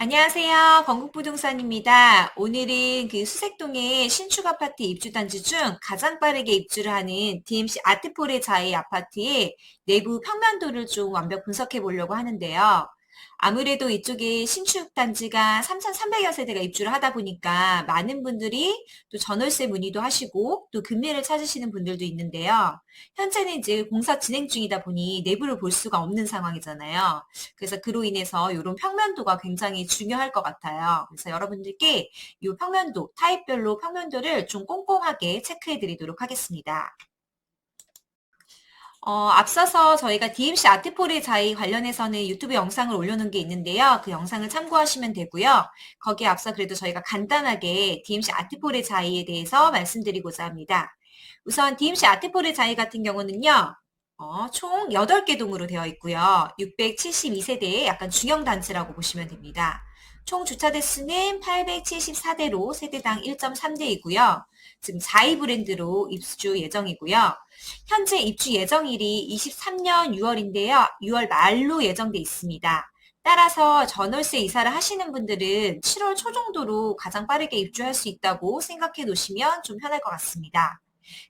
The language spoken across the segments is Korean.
안녕하세요. 건국부동산입니다. 오늘은 그 수색동의 신축 아파트 입주 단지 중 가장 빠르게 입주를 하는 DMC 아트폴의 자이 아파트의 내부 평면도를 좀 완벽 분석해 보려고 하는데요. 아무래도 이쪽에 신축 단지가 3,300여 세대가 입주를 하다 보니까 많은 분들이 또 전월세 문의도 하시고 또 금매를 찾으시는 분들도 있는데요. 현재는 이제 공사 진행 중이다 보니 내부를 볼 수가 없는 상황이잖아요. 그래서 그로 인해서 이런 평면도가 굉장히 중요할 것 같아요. 그래서 여러분들께 이 평면도, 타입별로 평면도를 좀 꼼꼼하게 체크해 드리도록 하겠습니다. 앞서서 저희가 DMC 아트폴의 자이 관련해서는 유튜브 영상을 올려놓은 게 있는데요. 그 영상을 참고하시면 되고요. 거기에 앞서 그래도 저희가 간단하게 DMC 아트폴의 자이에 대해서 말씀드리고자 합니다. 우선 DMC 아트폴의 자이 같은 경우는요. 총 8개 동으로 되어 있고요. 672세대의 약간 중형 단지라고 보시면 됩니다. 총 주차 대수는 874대로 세대당 1.3대이고요. 지금 자이 브랜드로 입주 예정이고요. 현재 입주 예정일이 23년 6월인데요. 6월 말로 예정돼 있습니다. 따라서 전월세 이사를 하시는 분들은 7월 초 정도로 가장 빠르게 입주할 수 있다고 생각해 놓으시면 좀 편할 것 같습니다.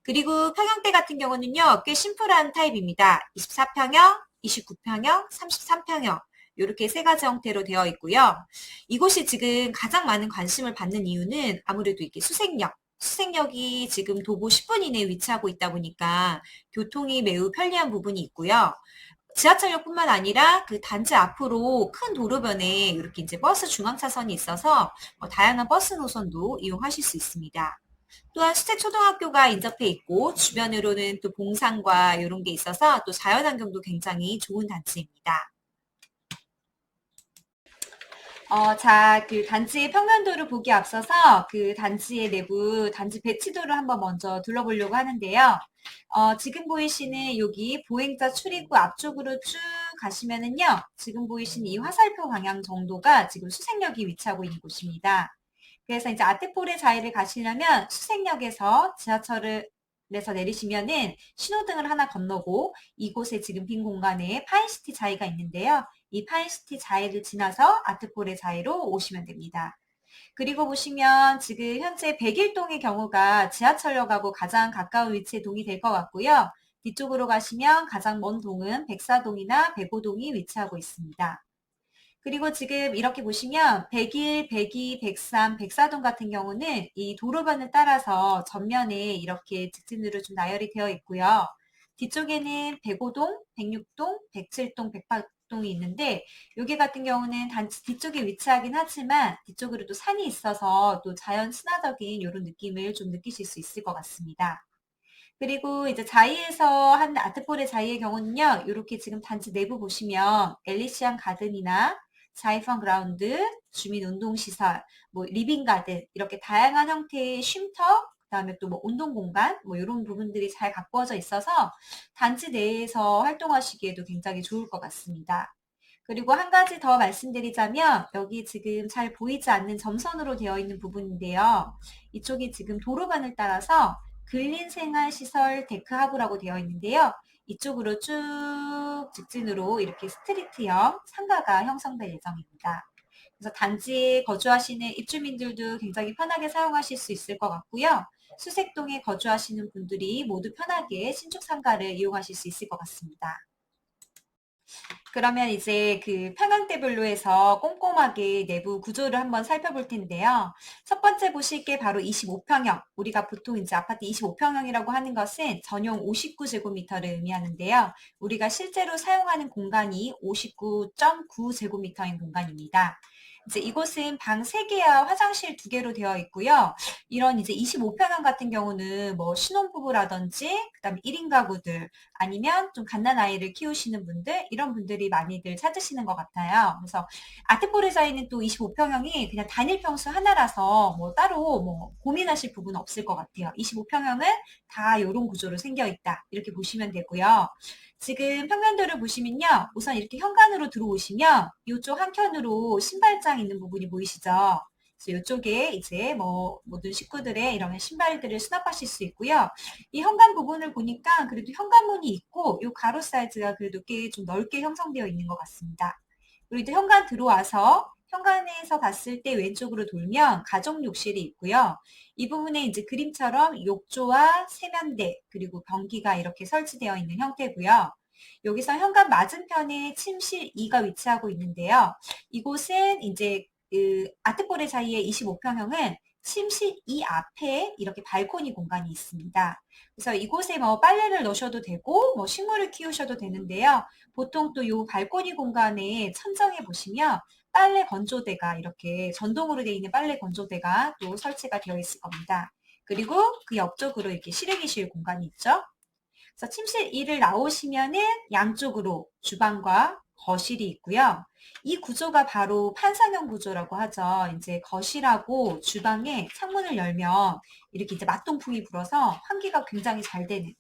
그리고 평형대 같은 경우는요, 꽤 심플한 타입입니다. 24평형, 29평형, 33평형. 이렇게 세 가지 형태로 되어 있고요. 이곳이 지금 가장 많은 관심을 받는 이유는 아무래도 이게 수색역이 지금 도보 10분 이내에 위치하고 있다 보니까 교통이 매우 편리한 부분이 있고요. 지하철역뿐만 아니라 그 단지 앞으로 큰 도로변에 이렇게 이제 버스 중앙차선이 있어서 다양한 버스 노선도 이용하실 수 있습니다. 또한 수색초등학교가 인접해 있고 주변으로는 또 봉산과 이런 게 있어서 또 자연환경도 굉장히 좋은 단지입니다. 자, 그 단지의 평면도를 보기 앞서서 그 단지의 내부 단지 배치도를 한번 먼저 둘러보려고 하는데요. 지금 보이시는 여기 보행자 출입구 앞쪽으로 쭉 가시면은요. 지금 보이시는 이 화살표 방향 정도가 지금 수색역이 위치하고 있는 곳입니다. 그래서 이제 아트폴의 자리를 가시려면 수색역에서 지하철을 에서 내리시면은 신호등을 하나 건너고 이곳에 지금 빈 공간에 파인시티 자이가 있는데요. 이 파인시티 자이를 지나서 아트폴의 자이로 오시면 됩니다. 그리고 보시면 지금 현재 101동의 경우가 지하철역하고 가장 가까운 위치에 동이 될 것 같고요. 뒤쪽으로 가시면 가장 먼 동은 104동이나 105동이 위치하고 있습니다. 그리고 지금 이렇게 보시면 101, 102, 103, 104동 같은 경우는 이 도로변을 따라서 전면에 이렇게 직진으로 좀 나열이 되어 있고요. 뒤쪽에는 105동, 106동, 107동, 108동이 있는데 여기 같은 경우는 단지 뒤쪽에 위치하긴 하지만 뒤쪽으로도 산이 있어서 또 자연 친화적인 이런 느낌을 좀 느끼실 수 있을 것 같습니다. 그리고 이제 자이에서 한 아트폴의 자이의 경우는요, 이렇게 지금 단지 내부 보시면 엘리시안 가든이나 자이펀 그라운드, 주민 운동시설, 뭐 리빙 가든 이렇게 다양한 형태의 쉼터, 그다음에 또 뭐 운동 공간, 뭐 이런 부분들이 잘 가꾸어져 있어서 단지 내에서 활동하시기에도 굉장히 좋을 것 같습니다. 그리고 한 가지 더 말씀드리자면 여기 지금 잘 보이지 않는 점선으로 되어 있는 부분인데요. 이쪽이 지금 도로변을 따라서 근린생활시설 데크하브라고 되어 있는데요. 이쪽으로 쭉 직진으로 이렇게 스트리트형 상가가 형성될 예정입니다. 그래서 단지에 거주하시는 입주민들도 굉장히 편하게 사용하실 수 있을 것 같고요. 수색동에 거주하시는 분들이 모두 편하게 신축 상가를 이용하실 수 있을 것 같습니다. 그러면 이제 그 평형대별로 해서 꼼꼼하게 내부 구조를 한번 살펴볼 텐데요. 첫 번째 보실 게 바로 25평형. 우리가 보통 이제 아파트 25평형이라고 하는 것은 전용 59제곱미터를 의미하는데요. 우리가 실제로 사용하는 공간이 59.9제곱미터인 공간입니다. 이제 이곳은 방 3개와 화장실 2개로 되어 있고요. 이런 이제 25평형 같은 경우는 뭐 신혼부부라든지 그다음에 1인 가구들 아니면 좀 갓난 아이를 키우시는 분들 이런 분들이 많이들 찾으시는 것 같아요. 그래서 아트포르자에는 또 25평형이 그냥 단일 평수 하나라서 뭐 따로 뭐 고민하실 부분은 없을 것 같아요. 25평형은 다 이런 구조로 생겨 있다 이렇게 보시면 되고요. 지금 평면도를 보시면요. 우선 이렇게 현관으로 들어오시면 이쪽 한켠으로 신발장 있는 부분이 보이시죠? 그래서 이쪽에 이제 뭐 모든 식구들의 이런 신발들을 수납하실 수 있고요. 이 현관 부분을 보니까 그래도 현관문이 있고 이 가로 사이즈가 그래도 꽤 좀 넓게 형성되어 있는 것 같습니다. 그리고 이제 현관 들어와서 현관에서 봤을 때 왼쪽으로 돌면 가정욕실이 있고요. 이 부분에 이제 그림처럼 욕조와 세면대 그리고 변기가 이렇게 설치되어 있는 형태고요. 여기서 현관 맞은편에 침실 2가 위치하고 있는데요. 이곳은 이제 그 아트포레 사이의 25평형은 침실 2 앞에 이렇게 발코니 공간이 있습니다. 그래서 이곳에 뭐 빨래를 넣으셔도 되고 뭐 식물을 키우셔도 되는데요. 보통 또 요 발코니 공간에 천정에 보시면 빨래 건조대가 이렇게 전동으로 되어 있는 빨래 건조대가 또 설치가 되어 있을 겁니다. 그리고 그 옆쪽으로 이렇게 실외기실 공간이 있죠. 그래서 침실 2를 나오시면은 양쪽으로 주방과 거실이 있고요. 이 구조가 바로 판상형 구조라고 하죠. 이제 거실하고 주방에 창문을 열면 이렇게 이제 맞동풍이 불어서 환기가 굉장히 잘 되는.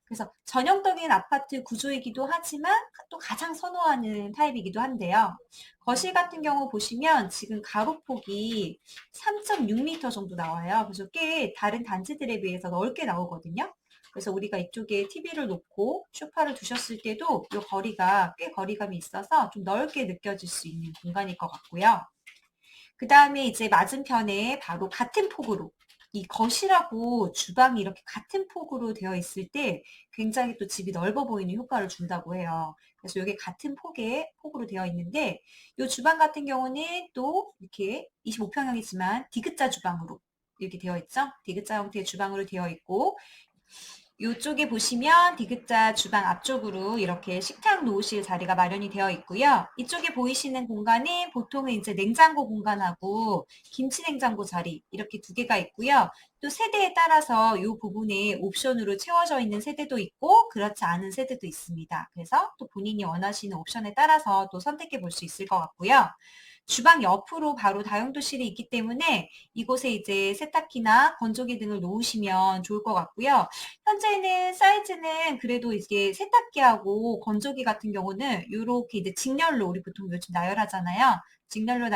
그래서 전형적인 아파트 구조이기도 하지만 또 가장 선호하는 타입이기도 한데요. 거실 같은 경우 보시면 지금 가로폭이 3.6m 정도 나와요. 그래서 꽤 다른 단지들에 비해서 넓게 나오거든요. 그래서 우리가 이쪽에 TV를 놓고 소파를 두셨을 때도 이 거리가 꽤 거리감이 있어서 좀 넓게 느껴질 수 있는 공간일 것 같고요. 그 다음에 이제 맞은편에 바로 같은 폭으로 이 거실하고 주방이 이렇게 같은 폭으로 되어 있을 때 굉장히 또 집이 넓어 보이는 효과를 준다고 해요. 그래서 이게 같은 폭으로 되어 있는데 이 주방 같은 경우는 또 이렇게 25평형이지만 디귿자 주방으로 이렇게 되어 있죠. 디귿자 형태의 주방으로 되어 있고 이쪽에 보시면 디귿자 주방 앞쪽으로 이렇게 식탁 놓으실 자리가 마련이 되어 있고요. 이쪽에 보이시는 공간이 보통은 이제 냉장고 공간하고 김치 냉장고 자리 이렇게 두 개가 있고요. 또 세대에 따라서 이 부분에 옵션으로 채워져 있는 세대도 있고 그렇지 않은 세대도 있습니다. 그래서 또 본인이 원하시는 옵션에 따라서 또 선택해 볼 수 있을 것 같고요. 주방 옆으로 바로 다용도실이 있기 때문에 이곳에 이제 세탁기나 건조기 등을 놓으시면 좋을 것 같고요. 현재는 사이즈는 그래도 이게 세탁기하고 건조기 같은 경우는 이렇게 이제 직렬로 우리 보통 요즘 나열하잖아요. 직렬로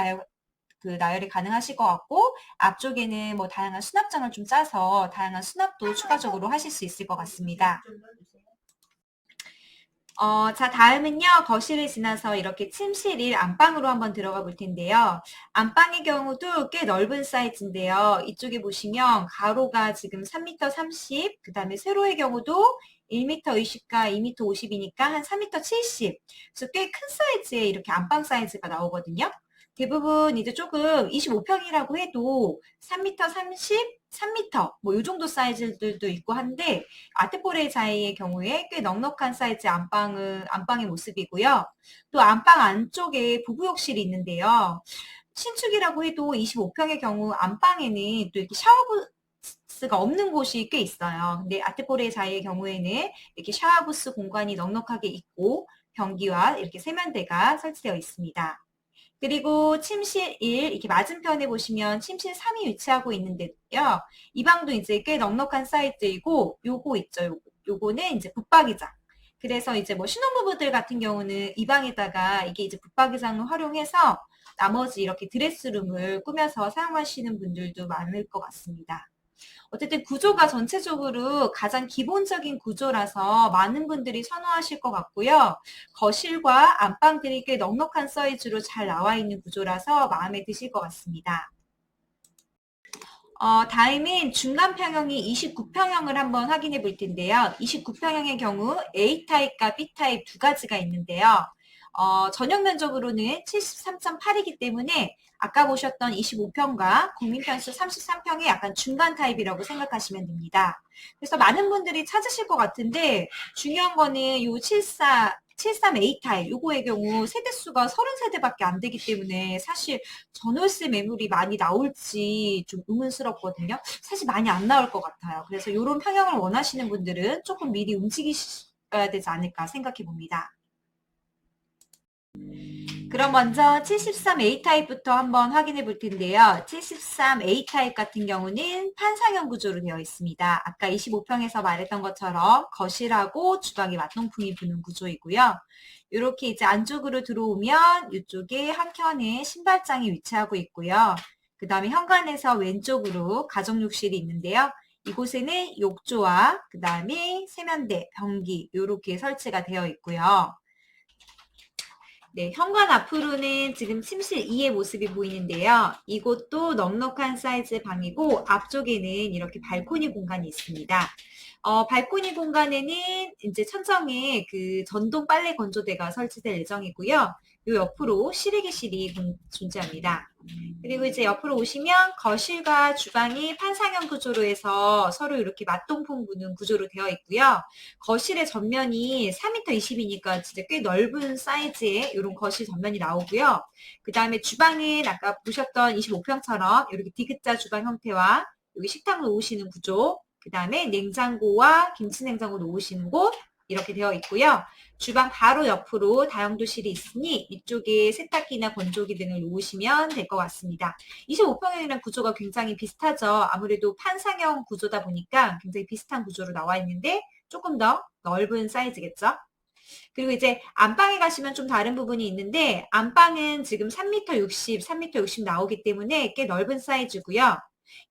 나열이 가능하실 것 같고 앞쪽에는 뭐 다양한 수납장을 좀 짜서 다양한 수납도 추가적으로 하실 수 있을 것 같습니다. 자, 다음은요, 거실을 지나서 이렇게 침실 1 안방으로 한번 들어가 볼 텐데요. 안방의 경우도 꽤 넓은 사이즈인데요. 이쪽에 보시면 가로가 지금 3m 30, 그 다음에 세로의 경우도 1m 20과 2m 50이니까 한 3m 70. 그래서 꽤 큰 사이즈의 이렇게 안방 사이즈가 나오거든요. 대부분 이제 조금 25평이라고 해도 3m 30, 3m 뭐 이 정도 사이즈들도 있고 한데 아트포레자의 경우에 꽤 넉넉한 사이즈 안방의 모습이고요. 또 안방 안쪽에 부부욕실이 있는데요. 신축이라고 해도 25평의 경우 안방에는 또 이렇게 샤워부스가 없는 곳이 꽤 있어요. 근데 아트포레자의 경우에는 이렇게 샤워부스 공간이 넉넉하게 있고 변기와 이렇게 세면대가 설치되어 있습니다. 그리고 침실 1, 이렇게 맞은편에 보시면 침실 3이 위치하고 있는데요. 이 방도 이제 꽤 넉넉한 사이즈이고, 요거 있죠. 요거는 이제 붙박이장. 그래서 이제 뭐 신혼부부들 같은 경우는 이 방에다가 이게 이제 붙박이장을 활용해서 나머지 이렇게 드레스룸을 꾸며서 사용하시는 분들도 많을 것 같습니다. 어쨌든 구조가 전체적으로 가장 기본적인 구조라서 많은 분들이 선호하실 것 같고요. 거실과 안방들이 꽤 넉넉한 사이즈로 잘 나와 있는 구조라서 마음에 드실 것 같습니다. 다음은 중간 평형이 29평형을 한번 확인해 볼 텐데요. 29평형의 경우 A타입과 B타입 두 가지가 있는데요. 전용 면적으로는 73.8이기 때문에 아까 보셨던 25평과 국민평수 33평의 약간 중간 타입이라고 생각하시면 됩니다. 그래서 많은 분들이 찾으실 것 같은데 중요한 거는 이 73A 타입 요거의 경우 세대수가 30세대밖에 안 되기 때문에 사실 전월세 매물이 많이 나올지 좀 의문스럽거든요. 사실 많이 안 나올 것 같아요. 그래서 이런 평형을 원하시는 분들은 조금 미리 움직이셔야 되지 않을까 생각해 봅니다. 그럼 먼저 73A 타입부터 한번 확인해 볼 텐데요. 73A 타입 같은 경우는 판상형 구조로 되어 있습니다. 아까 25평에서 말했던 것처럼 거실하고 주방에 맞동풍이 부는 구조이고요. 이렇게 이제 안쪽으로 들어오면 이쪽에 한켠에 신발장이 위치하고 있고요. 그 다음에 현관에서 왼쪽으로 가정욕실이 있는데요. 이곳에는 욕조와 그 다음에 세면대, 변기 이렇게 설치가 되어 있고요. 네, 현관 앞으로는 지금 침실 2의 모습이 보이는데요. 이곳도 넉넉한 사이즈의 방이고 앞쪽에는 이렇게 발코니 공간이 있습니다. 발코니 공간에는 이제 천정에 그 전동 빨래 건조대가 설치될 예정이고요. 요 옆으로 실외기실이 존재합니다. 그리고 이제 옆으로 오시면 거실과 주방이 판상형 구조로 해서 서로 이렇게 맞동풍 부는 구조로 되어 있고요. 거실의 전면이 4m 20이니까 진짜 꽤 넓은 사이즈의 이런 거실 전면이 나오고요. 그 다음에 주방은 아까 보셨던 25평처럼 이렇게 디귿자 주방 형태와 여기 식탁 놓으시는 구조, 그 다음에 냉장고와 김치냉장고 놓으시는 곳 이렇게 되어 있고요. 주방 바로 옆으로 다용도실이 있으니 이쪽에 세탁기나 건조기 등을 놓으시면 될 것 같습니다. 25평형이랑 구조가 굉장히 비슷하죠. 아무래도 판상형 구조다 보니까 굉장히 비슷한 구조로 나와 있는데 조금 더 넓은 사이즈겠죠. 그리고 이제 안방에 가시면 좀 다른 부분이 있는데 안방은 지금 3m 60, 3m 60 나오기 때문에 꽤 넓은 사이즈고요.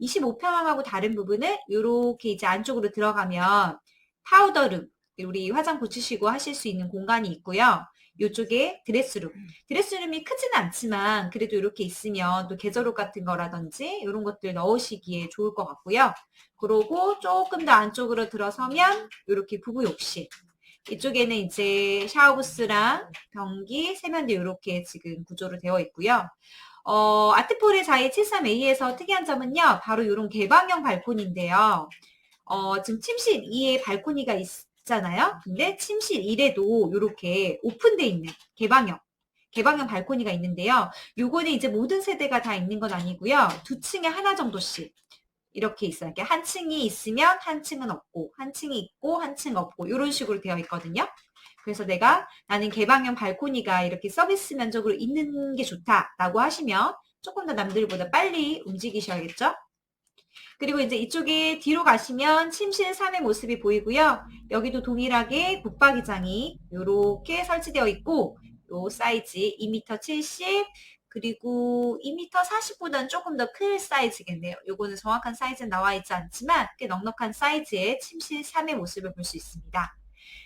25평형하고 다른 부분은 이렇게 이제 안쪽으로 들어가면 파우더룸, 우리 화장 고치시고 하실 수 있는 공간이 있고요. 이쪽에 드레스룸. 드레스룸이 크지는 않지만 그래도 이렇게 있으면 또 계절옷 같은 거라든지 이런 것들 넣으시기에 좋을 것 같고요. 그러고 조금 더 안쪽으로 들어서면 이렇게 부부 욕실. 이쪽에는 이제 샤워부스랑 변기, 세면대 이렇게 지금 구조로 되어 있고요. 아트폴의 자이 73A에서 특이한 점은요. 바로 이런 개방형 발코니인데요. 지금 침실 2에 발코니가 있잖아요. 근데 침실 1에도 이렇게 오픈되어 있는 개방형 발코니가 있는데요. 요거는 이제 모든 세대가 다 있는 건 아니고요. 두 층에 하나 정도씩 이렇게 있어요. 이렇게 한 층이 있으면 한 층은 없고, 한 층이 있고, 한 층 없고, 이런 식으로 되어 있거든요. 그래서 나는 개방형 발코니가 이렇게 서비스 면적으로 있는 게 좋다라고 하시면 조금 더 남들보다 빨리 움직이셔야겠죠? 그리고 이제 이쪽에 뒤로 가시면 침실 3의 모습이 보이고요. 여기도 동일하게 붙박이장이 이렇게 설치되어 있고 요 사이즈 2m 70 그리고 2m 40보다는 조금 더 큰 사이즈겠네요. 요거는 정확한 사이즈는 나와 있지 않지만 꽤 넉넉한 사이즈의 침실 3의 모습을 볼 수 있습니다.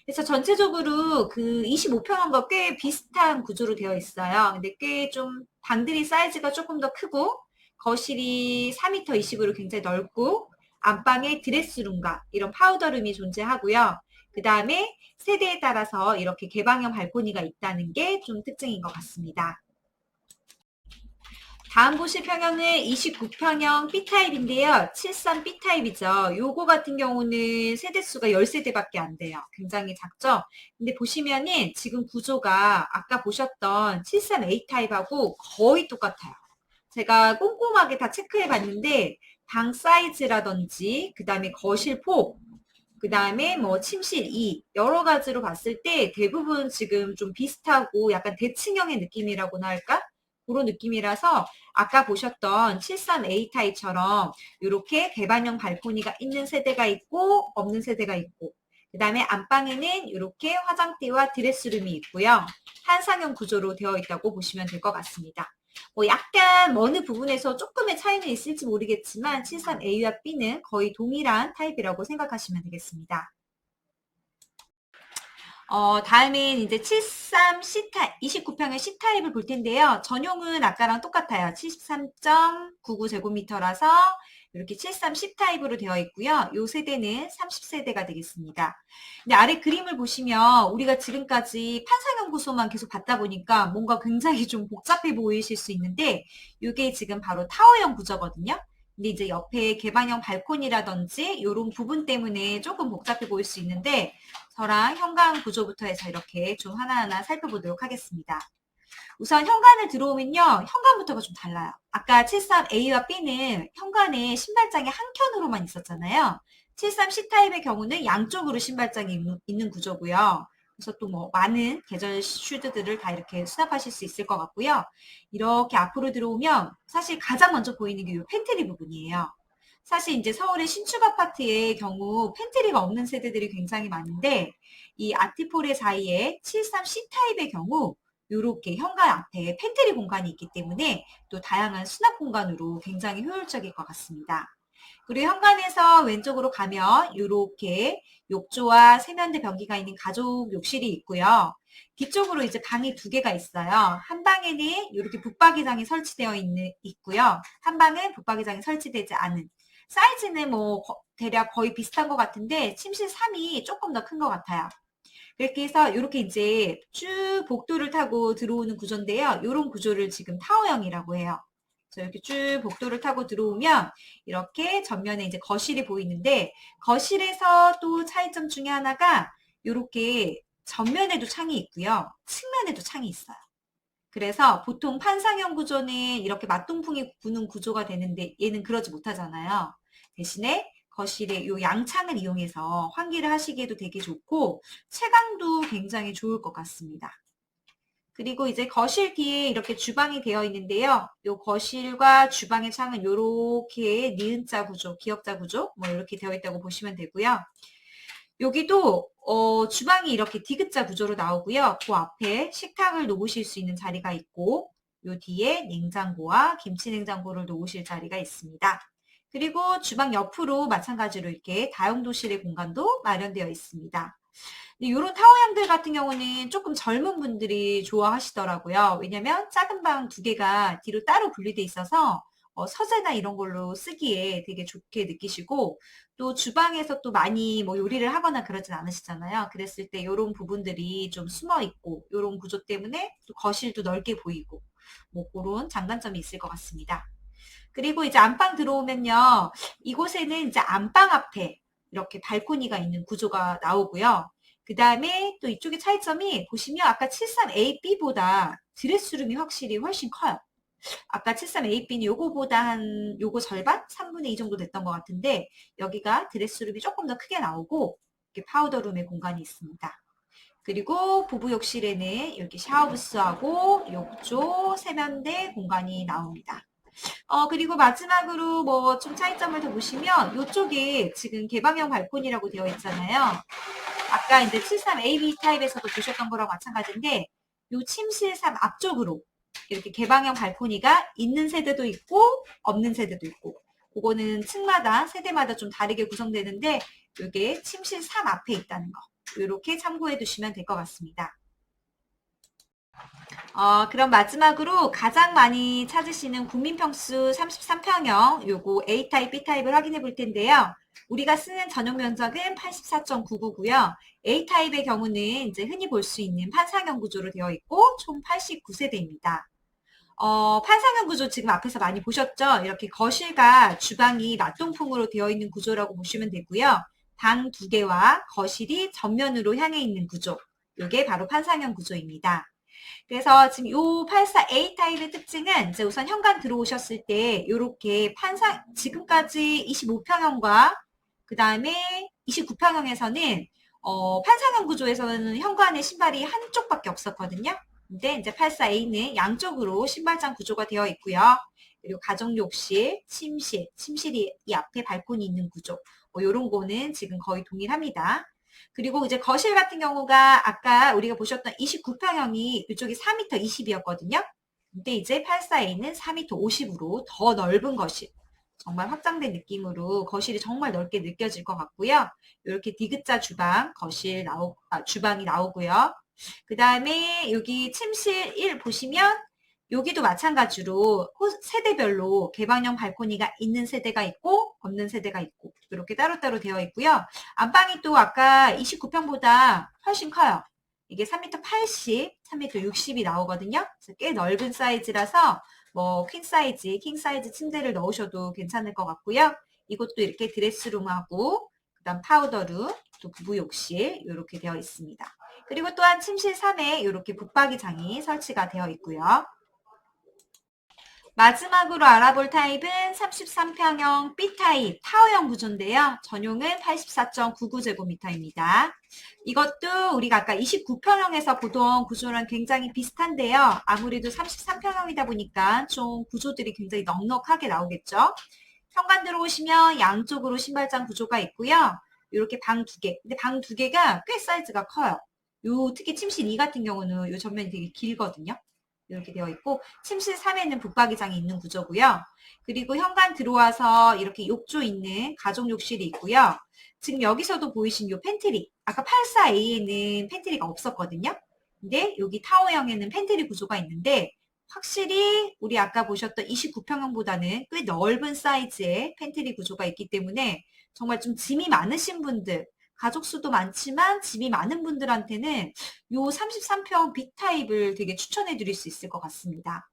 그래서 전체적으로 그 25평형과 꽤 비슷한 구조로 되어 있어요. 근데 꽤 좀 방들이 사이즈가 조금 더 크고 거실이 4m 20으로 굉장히 넓고 안방에 드레스룸과 이런 파우더룸이 존재하고요. 그 다음에 세대에 따라서 이렇게 개방형 발코니가 있다는 게 좀 특징인 것 같습니다. 다음 보실 평형은 29평형 B타입인데요. 73 B타입이죠. 요거 같은 경우는 세대수가 10세대밖에 안 돼요. 굉장히 작죠? 근데 보시면은 지금 구조가 아까 보셨던 73 A타입하고 거의 똑같아요. 제가 꼼꼼하게 다 체크해 봤는데 방 사이즈라든지 그 다음에 거실 폭, 그 다음에 뭐 침실 2 여러 가지로 봤을 때 대부분 지금 좀 비슷하고 약간 대칭형의 느낌이라고나 할까? 그런 느낌이라서 아까 보셨던 73A 타입처럼 이렇게 개방형 발코니가 있는 세대가 있고 없는 세대가 있고 그 다음에 안방에는 이렇게 화장대와 드레스룸이 있고요. 한상형 구조로 되어 있다고 보시면 될 것 같습니다. 약간 어느 부분에서 조금의 차이는 있을지 모르겠지만 73A와 B는 거의 동일한 타입이라고 생각하시면 되겠습니다. 다음엔 이제 73 C타입, 29평의 C타입을 볼 텐데요. 전용은 아까랑 똑같아요. 73.99제곱미터라서 이렇게 73 C타입으로 되어 있고요. 이 세대는 30세대가 되겠습니다. 근데 아래 그림을 보시면 우리가 지금까지 판상형 구조만 계속 봤다 보니까 뭔가 굉장히 좀 복잡해 보이실 수 있는데 이게 지금 바로 타워형 구조거든요. 근데 이제 옆에 개방형 발코니라든지 이런 부분 때문에 조금 복잡해 보일 수 있는데 저랑 현관 구조부터 해서 이렇게 좀 하나하나 살펴보도록 하겠습니다. 우선 현관을 들어오면요. 현관부터가 좀 달라요. 아까 73A와 B는 현관에 신발장이 한 켠으로만 있었잖아요. 73 C타입의 경우는 양쪽으로 신발장이 있는 구조고요. 그래서 또 뭐 많은 계절 슈즈들을 다 이렇게 수납하실 수 있을 것 같고요. 이렇게 앞으로 들어오면 사실 가장 먼저 보이는 게 이 팬트리 부분이에요. 사실 이제 서울의 신축 아파트의 경우 팬트리가 없는 세대들이 굉장히 많은데 이 아티폴의 사이에 73 C타입의 경우 이렇게 현관 앞에 팬트리 공간이 있기 때문에 또 다양한 수납 공간으로 굉장히 효율적일 것 같습니다. 그리고 현관에서 왼쪽으로 가면 이렇게 욕조와 세면대 변기가 있는 가족 욕실이 있고요. 뒤쪽으로 이제 방이 두 개가 있어요. 한 방에는 이렇게 붙박이장이 설치되어 있고요. 한 방은 붙박이장이 설치되지 않은. 사이즈는 뭐 대략 거의 비슷한 것 같은데 침실 3이 조금 더 큰 것 같아요. 그렇게 해서 이렇게 이제 쭉 복도를 타고 들어오는 구조인데요. 이런 구조를 지금 타워형이라고 해요. 그래서 이렇게 쭉 복도를 타고 들어오면 이렇게 전면에 이제 거실이 보이는데 거실에서 또 차이점 중에 하나가 이렇게 전면에도 창이 있고요. 측면에도 창이 있어요. 그래서 보통 판상형 구조는 이렇게 맞동풍이 부는 구조가 되는데 얘는 그러지 못하잖아요. 대신에 거실에 이 양창을 이용해서 환기를 하시기에도 되게 좋고 채광도 굉장히 좋을 것 같습니다. 그리고 이제 거실 뒤에 이렇게 주방이 되어 있는데요. 이 거실과 주방의 창은 이렇게 니은자 구조, 기역자 구조 뭐 이렇게 되어 있다고 보시면 되고요. 여기도 주방이 이렇게 디귿자 구조로 나오고요. 그 앞에 식탁을 놓으실 수 있는 자리가 있고 요 뒤에 냉장고와 김치 냉장고를 놓으실 자리가 있습니다. 그리고 주방 옆으로 마찬가지로 이렇게 다용도실의 공간도 마련되어 있습니다. 이런 타워형들 같은 경우는 조금 젊은 분들이 좋아하시더라고요. 왜냐면 작은 방 두 개가 뒤로 따로 분리돼 있어서 서재나 이런 걸로 쓰기에 되게 좋게 느끼시고 또 주방에서 또 많이 뭐 요리를 하거나 그러진 않으시잖아요. 그랬을 때 이런 부분들이 좀 숨어 있고 이런 구조 때문에 또 거실도 넓게 보이고 뭐 그런 장단점이 있을 것 같습니다. 그리고 이제 안방 들어오면요. 이곳에는 이제 안방 앞에 이렇게 발코니가 있는 구조가 나오고요. 그 다음에 또 이쪽의 차이점이 보시면 아까 73AB보다 드레스룸이 확실히 훨씬 커요. 아까 73AB는 요거보다 요거 절반? 3분의 2 정도 됐던 것 같은데 여기가 드레스룸이 조금 더 크게 나오고 이렇게 파우더룸의 공간이 있습니다. 그리고 부부 욕실에는 이렇게 샤워부스하고 욕조, 세면대 공간이 나옵니다. 그리고 마지막으로 뭐 좀 차이점을 더 보시면 이쪽에 지금 개방형 발코니라고 되어 있잖아요. 아까 이제 73AB 타입에서도 보셨던 거랑 마찬가지인데 이 침실 3 앞쪽으로 이렇게 개방형 발코니가 있는 세대도 있고 없는 세대도 있고 그거는 층마다 세대마다 좀 다르게 구성되는데 이게 침실 3 앞에 있다는 거 이렇게 참고해 두시면 될 것 같습니다. 그럼 마지막으로 가장 많이 찾으시는 국민평수 33평형 요거 A타입, B타입을 확인해 볼 텐데요. 우리가 쓰는 전용 면적은 84.99고요. A타입의 경우는 이제 흔히 볼 수 있는 판상형 구조로 되어 있고 총 89세대입니다. 판상형 구조 지금 앞에서 많이 보셨죠? 이렇게 거실과 주방이 맞동풍으로 되어 있는 구조라고 보시면 되고요. 방 2개와 거실이 전면으로 향해 있는 구조. 이게 바로 판상형 구조입니다. 그래서 지금 요 84A 타입의 특징은 이제 우선 현관 들어오셨을 때 이렇게 지금까지 25평형과 그 다음에 29평형에서는 판상형 구조에서는 현관에 신발이 한쪽밖에 없었거든요. 근데 이제 84A는 양쪽으로 신발장 구조가 되어 있고요. 그리고 가정욕실, 침실이 이 앞에 발코니 있는 구조. 뭐 이런 거는 지금 거의 동일합니다. 그리고 이제 거실 같은 경우가 아까 우리가 보셨던 29평형이 이쪽이 4m 20이었거든요. 근데 이제 84A는 4m 50으로 더 넓은 거실. 정말 확장된 느낌으로 거실이 정말 넓게 느껴질 것 같고요. 이렇게 디귿자 주방, 주방이 나오고요. 그 다음에 여기 침실 1 보시면 여기도 마찬가지로 세대별로 개방형 발코니가 있는 세대가 있고 없는 세대가 있고 이렇게 따로따로 되어 있고요. 안방이 또 아까 29평보다 훨씬 커요. 이게 3m 80, 3m 60이 나오거든요. 그래서 꽤 넓은 사이즈라서 뭐 퀸 사이즈, 킹 사이즈 침대를 넣으셔도 괜찮을 것 같고요. 이것도 이렇게 드레스룸하고 그다음 파우더룸, 또 부부 욕실 이렇게 되어 있습니다. 그리고 또한 침실 3에 이렇게 붙박이장이 설치가 되어 있고요. 마지막으로 알아볼 타입은 33평형 B타입 타워형 구조인데요. 전용은 84.99제곱미터입니다. 이것도 우리가 아까 29평형에서 보던 구조랑 굉장히 비슷한데요. 아무래도 33평형이다 보니까 좀 구조들이 굉장히 넉넉하게 나오겠죠. 현관 들어오시면 양쪽으로 신발장 구조가 있고요. 이렇게 방 2개. 근데 방 2개가 꽤 사이즈가 커요. 특히 침실 2 같은 경우는 요 전면이 되게 길거든요. 이렇게 되어 있고 침실 3에는 붙박이장이 있는 구조고요. 그리고 현관 들어와서 이렇게 욕조 있는 가족 욕실이 있고요. 지금 여기서도 보이신 요 팬트리, 아까 84A에는 팬트리가 없었거든요. 근데 여기 타워형에는 팬트리 구조가 있는데 확실히 우리 아까 보셨던 29평형보다는 꽤 넓은 사이즈의 팬트리 구조가 있기 때문에 정말 좀 짐이 많으신 분들, 가족 수도 많지만 짐이 많은 분들한테는 요 33평 B타입을 되게 추천해 드릴 수 있을 것 같습니다.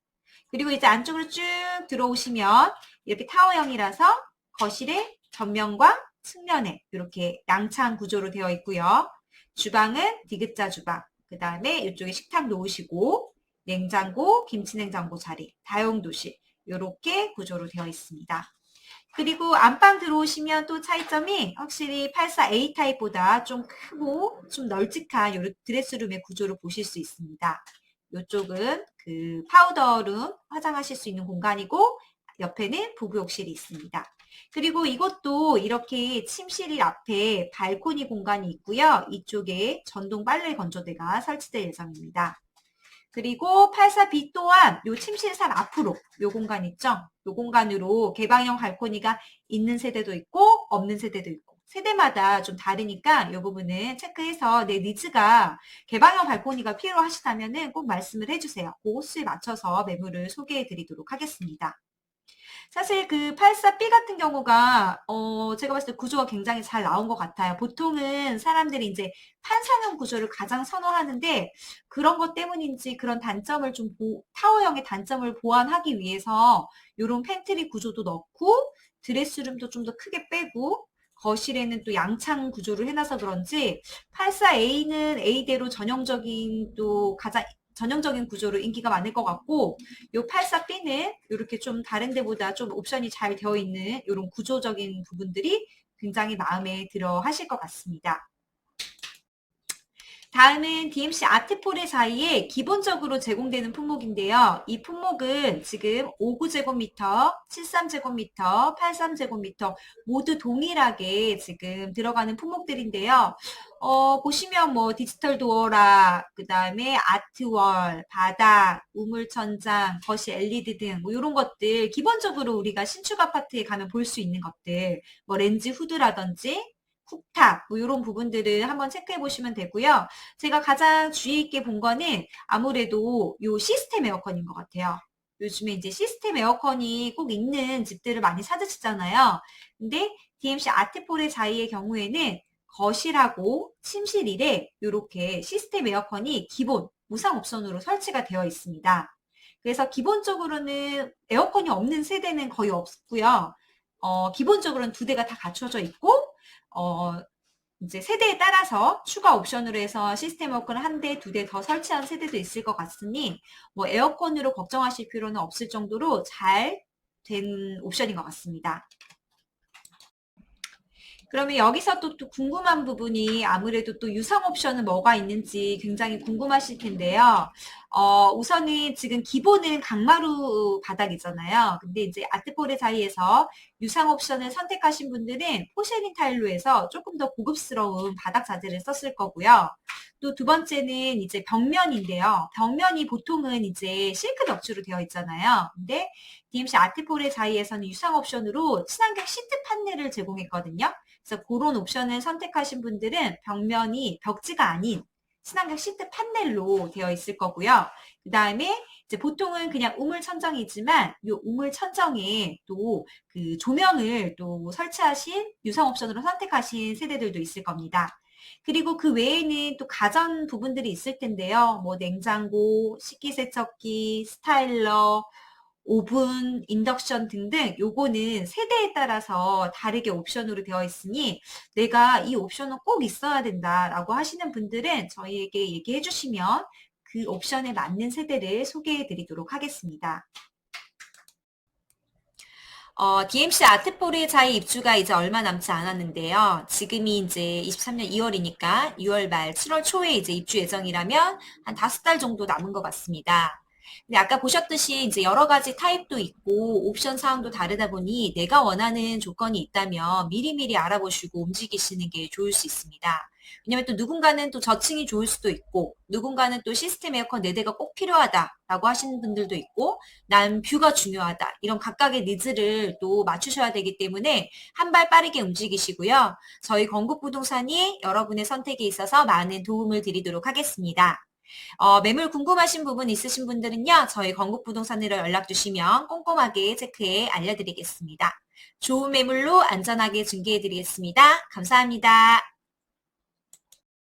그리고 이제 안쪽으로 쭉 들어오시면 이렇게 타워형이라서 거실에 전면과 측면에 이렇게 양창 구조로 되어 있고요. 주방은 디귿자 주방, 그 다음에 이쪽에 식탁 놓으시고 냉장고, 김치냉장고 자리, 다용도실 이렇게 구조로 되어 있습니다. 그리고 안방 들어오시면 또 차이점이 확실히 84A 타입보다 좀 크고 좀 널찍한 요 드레스룸의 구조를 보실 수 있습니다. 이쪽은 그 파우더룸 화장하실 수 있는 공간이고 옆에는 부부욕실이 있습니다. 그리고 이것도 이렇게 침실 앞에 발코니 공간이 있고요. 이쪽에 전동 빨래 건조대가 설치될 예정입니다. 그리고 84B 또한 요 침실 3 앞으로 요 공간 있죠? 요 공간으로 개방형 발코니가 있는 세대도 있고 없는 세대도 있고 세대마다 좀 다르니까 이 부분은 체크해서 내 니즈가 개방형 발코니가 필요하시다면 꼭 말씀을 해주세요. 그 호수에 맞춰서 매물을 소개해 드리도록 하겠습니다. 사실 그 84B 같은 경우가 제가 봤을 때 구조가 굉장히 잘 나온 것 같아요. 보통은 사람들이 이제 판상형 구조를 가장 선호하는데 그런 것 때문인지 그런 단점을 좀 타워형의 단점을 보완하기 위해서 이런 팬트리 구조도 넣고 드레스룸도 좀 더 크게 빼고 거실에는 또 양창 구조를 해놔서 그런지 84A는 A대로 전형적인 또 가장 전형적인 구조로 인기가 많을 것 같고 요 84B는 이렇게 좀 다른 데보다 좀 옵션이 잘 되어 있는 이런 구조적인 부분들이 굉장히 마음에 들어 하실 것 같습니다. 다음은 DMC 아트폴의 사이에 기본적으로 제공되는 품목인데요. 이 품목은 지금 59제곱미터, 73제곱미터, 83제곱미터 모두 동일하게 지금 들어가는 품목들인데요. 보시면 뭐 디지털 도어락, 그 다음에 아트월, 바닥, 우물천장, 거실 LED 등 뭐 이런 것들 기본적으로 우리가 신축 아파트에 가면 볼 수 있는 것들, 뭐 렌즈 후드라든지 쿡탑 뭐 이런 부분들을 한번 체크해 보시면 되고요. 제가 가장 주의 있게 본 거는 아무래도 요 시스템 에어컨인 것 같아요. 요즘에 이제 시스템 에어컨이 꼭 있는 집들을 많이 찾으시잖아요. 근데 DMC 아트폴의 자이의 경우에는 거실하고 침실 일에 이렇게 시스템 에어컨이 기본 무상 옵션으로 설치가 되어 있습니다. 그래서 기본적으로는 에어컨이 없는 세대는 거의 없고요. 기본적으로는 2대가 다 갖춰져 있고 이제 세대에 따라서 추가 옵션으로 해서 시스템 에어컨을 1대, 2대 더 설치한 세대도 있을 것 같으니 뭐 에어컨으로 걱정하실 필요는 없을 정도로 잘 된 옵션인 것 같습니다. 그러면 여기서 또 궁금한 부분이 아무래도 또 유상 옵션은 뭐가 있는지 굉장히 궁금하실 텐데요. 우선은 지금 기본은 강마루 바닥이잖아요. 근데 이제 아트폴의 사이에서 유상 옵션을 선택하신 분들은 포쉐린 타일로 해서 조금 더 고급스러운 바닥 자재를 썼을 거고요. 또 두 번째는 이제 벽면인데요. 벽면이 보통은 이제 실크 벽지로 되어 있잖아요. 근데 DMC 아트폴의 사이에서는 유상 옵션으로 친환경 시트 판넬을 제공했거든요. 그래서 그런 옵션을 선택하신 분들은 벽면이 벽지가 아닌 친환경 시트 판넬로 되어 있을 거고요. 그 다음에 이제 보통은 그냥 우물 천정이지만 이 우물 천정에 또 그 조명을 또 설치하신 유상 옵션으로 선택하신 세대들도 있을 겁니다. 그리고 그 외에는 또 가전 부분들이 있을 텐데요. 뭐 냉장고, 식기세척기, 스타일러, 오븐, 인덕션 등등 요거는 세대에 따라서 다르게 옵션으로 되어 있으니 내가 이 옵션은 꼭 있어야 된다라고 하시는 분들은 저희에게 얘기해 주시면 그 옵션에 맞는 세대를 소개해 드리도록 하겠습니다. DMC 아트폴의 자이 입주가 이제 얼마 남지 않았는데요. 지금이 이제 23년 2월이니까 6월 말 7월 초에 이제 입주 예정이라면 한 5달 정도 남은 것 같습니다. 근데 아까 보셨듯이 이제 여러 가지 타입도 있고 옵션 사항도 다르다 보니 내가 원하는 조건이 있다면 미리미리 알아보시고 움직이시는 게 좋을 수 있습니다. 왜냐면 또 누군가는 또 저층이 좋을 수도 있고 누군가는 또 시스템 에어컨 4대가 꼭 필요하다라고 하시는 분들도 있고 난 뷰가 중요하다. 이런 각각의 니즈를 또 맞추셔야 되기 때문에 한 발 빠르게 움직이시고요. 저희 건국부동산이 여러분의 선택에 있어서 많은 도움을 드리도록 하겠습니다. 매물 궁금하신 부분 있으신 분들은요, 저희 건국부동산으로 연락 주시면 꼼꼼하게 체크해 알려드리겠습니다. 좋은 매물로 안전하게 중개해 드리겠습니다. 감사합니다.